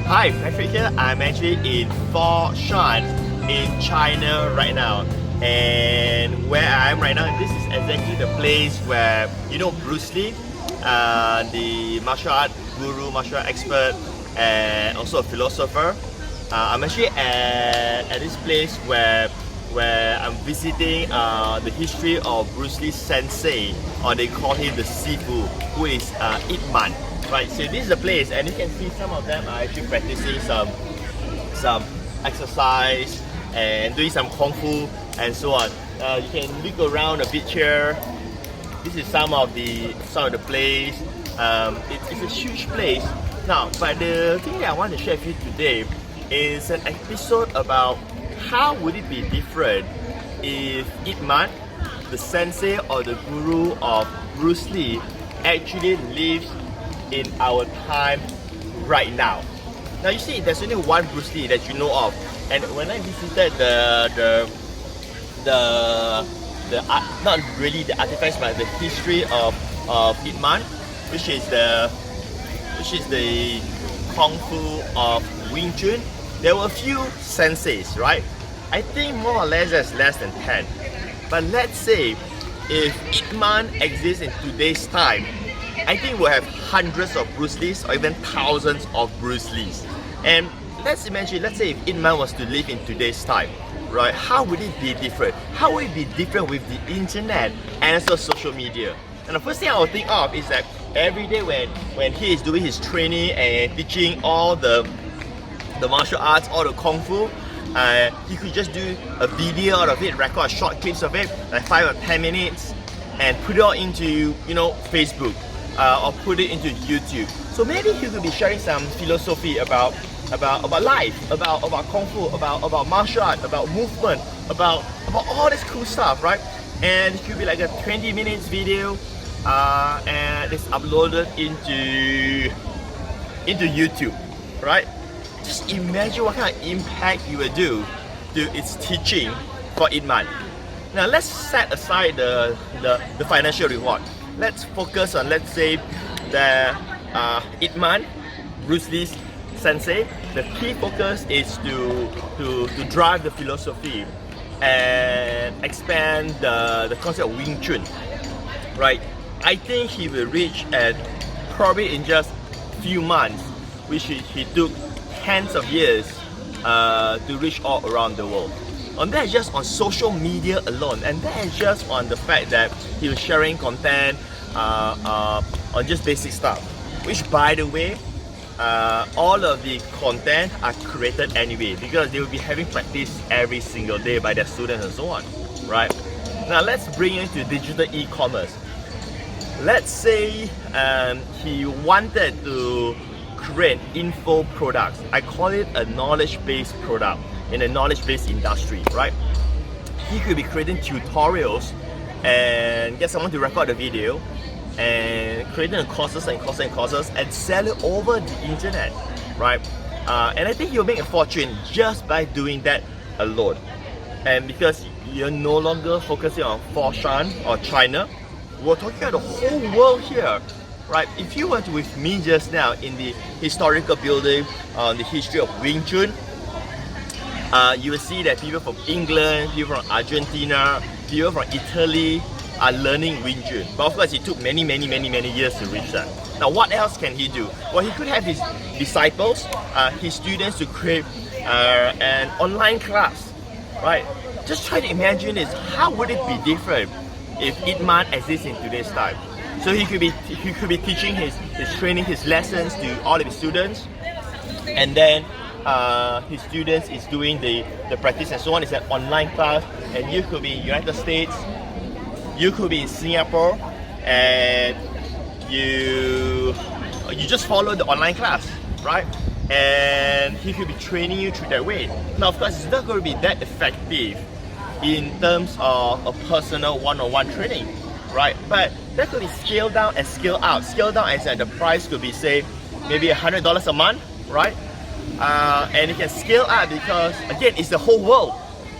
Hi, Patrick here. I'm actually in Foshan in China right now. And where I am right now, this is exactly the place where, you know, Bruce Lee, the martial art guru, martial art expert, and also a philosopher. I'm actually at this place where I'm visiting the history of Bruce Lee's sensei, or they call him the sifu, who is Ip Man. Right, so this is the place, and you can see some of them are actually practicing some exercise and doing some kung fu and so on. You can look around a bit here. This is some of the place. It's a huge place. Now, but the thing that I want to share with you today is an episode about how would it be different if Ip Man, the sensei or the guru of Bruce Lee, actually lives in our time right now. Now you see, there's only one Bruce Lee that you know of, and when I visited not really the artifacts, but the history of Ip Man, which is the kung fu of Wing Chun, there were a few senseis, right? I think more or less there's less than 10. But let's say if Ip Man exists in today's time, I think we'll have hundreds of Bruce Lees or even thousands of Bruce Lees. And let's say if Ip Man was to live in today's time, right? How would it be different? How would it be different with the internet and also social media? And the first thing I would think of is that every day when he is doing his training and teaching all the martial arts, all the kung fu, he could just do a video out of it, record short clips of it, like 5 or 10 minutes, and put it all into, you know, Facebook. Or put it into YouTube. So maybe he could be sharing some philosophy about life, about kung fu, about martial art, about movement, about all this cool stuff, right? And it could be like a 20 minutes video, and it's uploaded into YouTube, right? Just imagine what kind of impact you would do to its teaching for Ip Man. Now let's set aside the financial reward. Let's focus on, let's say, the Ip Man, Bruce Lee's sensei. The key focus is to drive the philosophy and expand the concept of Wing Chun, right? I think he will reach at probably in just few months, which he took tens of years to reach all around the world. And that is just on social media alone, and that is just on the fact that he was sharing content on just basic stuff, which, by the way, all of the content are created anyway because they will be having practice every single day by their students and so on, right? Now let's bring it to digital e-commerce. Let's say he wanted to create info products. I call it a knowledge-based product in a knowledge-based industry, right? He could be creating tutorials and get someone to record a video and creating courses and sell it over the internet, right? And I think you'll make a fortune just by doing that alone. And because you're no longer focusing on Foshan or China, we're talking about the whole world here, right? If you went with me just now in the historical building on the history of Wing Chun, you will see that people from England, people from Argentina, people from Italy are learning Wing Chun. But of course, it took many years to reach that. Now, what else can he do? Well, he could have his disciples, his students, to create an online class, right? Just try to imagine this. How would it be different if Ip Man exists in today's time? So he could be teaching his training, his lessons to all of his students, and then his students is doing the practice and so on. It's an online class, and you could be in United States, you could be in Singapore, and you just follow the online class, right? And he could be training you through that way. Now, of course, it's not going to be that effective in terms of a personal one-on-one training, right? But that could be scaled down and scaled out. Scaled down as in the price could be, say, maybe $100 a month, right? And it can scale up because, again, it's the whole world.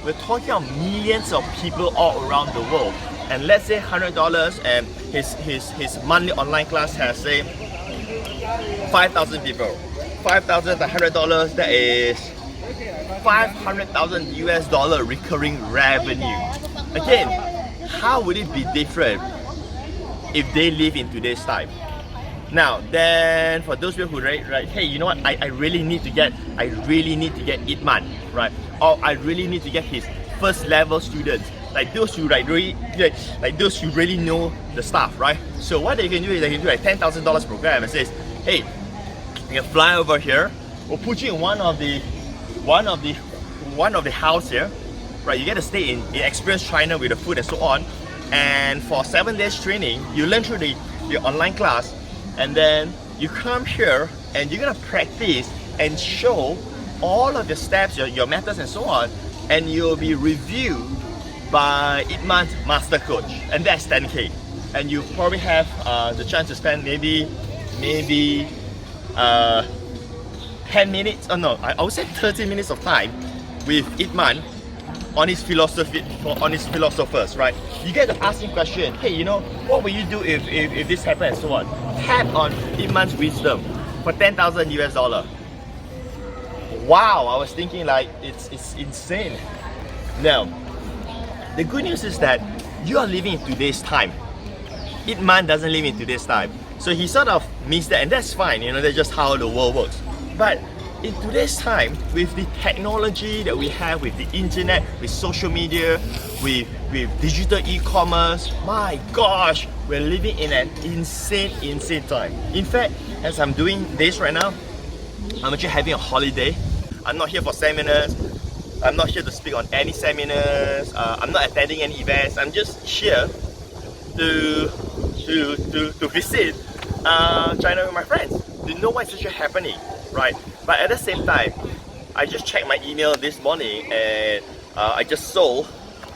We're talking about millions of people all around the world. And let's say $100 and his monthly online class has, say, 5,000 people. $5,100, that is 500,000 US dollar recurring revenue. Again, how would it be different if they live in today's time? Now, then for those people who right, hey, you know what? I really need to get Itman, right? Or I really need to get his first level students, like those who like those who really know the stuff, right? So what they can do is they can do a $10,000 program and says, hey, you can fly over here. We'll put you in one of the house here, right? You get to stay in experience China with the food and so on. And for 7 days training, you learn through the online class, and then you come here and you're gonna practice and show all of your steps, your methods and so on, and you'll be reviewed by Itman's master coach, and that's 10K. And you probably have the chance to spend maybe 10 minutes, I would say 30 minutes of time with Itman on his philosophers, right? You get to ask him questions. Hey, you know, what will you do if this happens and so on? Tap on Itman's wisdom for 10,000 US dollar. Wow, I was thinking like it's insane. Now, the good news is that you are living in today's time. Itman doesn't live in today's time. So he sort of missed that, and that's fine, you know, that's just how the world works. But in today's time, with the technology that we have, with the internet, with social media, with digital e-commerce, my gosh, we're living in an insane time. In fact, as I'm doing this right now, I'm actually having a holiday. I'm not here for seminars. I'm not here to speak on any seminars. I'm not attending any events. I'm just here to visit China with my friends, to know what's actually happening, right? But at the same time, I just checked my email this morning, and I just sold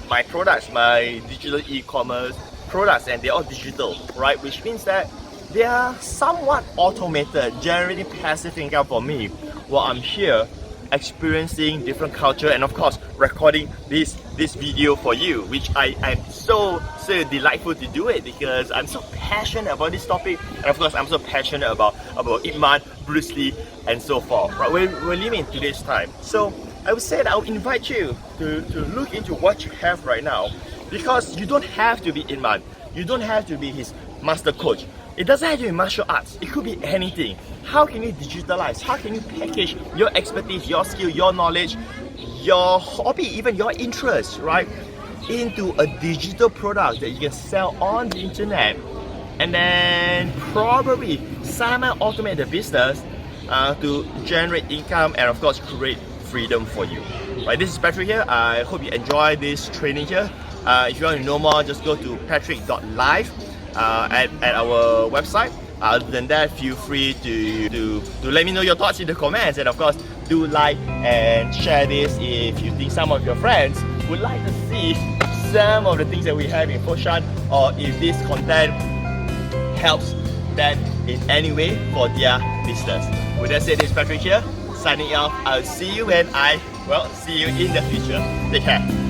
my products, my digital e-commerce products, and they're all digital, right? Which means that they are somewhat automated, generating passive income for me while I'm here experiencing different culture, and of course recording this video for you, which I'm so delightful to do it, because I'm so passionate about this topic, and of course I'm so passionate about Ip Man, Bruce Lee, and so forth, right? We're living in today's time. So I would say that I would invite you to look into what you have right now, because you don't have to be Ip Man, you don't have to be his master coach. It doesn't have to be martial arts, it could be anything. How can you digitalize? How can you package your expertise, your skill, your knowledge, your hobby, even your interests, right, into a digital product that you can sell on the internet, and then probably semi-automate the business to generate income and of course create freedom for you. Right, this is Patrick here. I hope you enjoy this training here. If you want to know more, just go to patrick.live at our website. Other than that, feel free to let me know your thoughts in the comments, and of course do like and share this if you think some of your friends would like to see some of the things that we have in Foshan, or if this content helps them in any way for their business. With that said, this is Patrick here, signing off. I'll see you when see you in the future. Take care.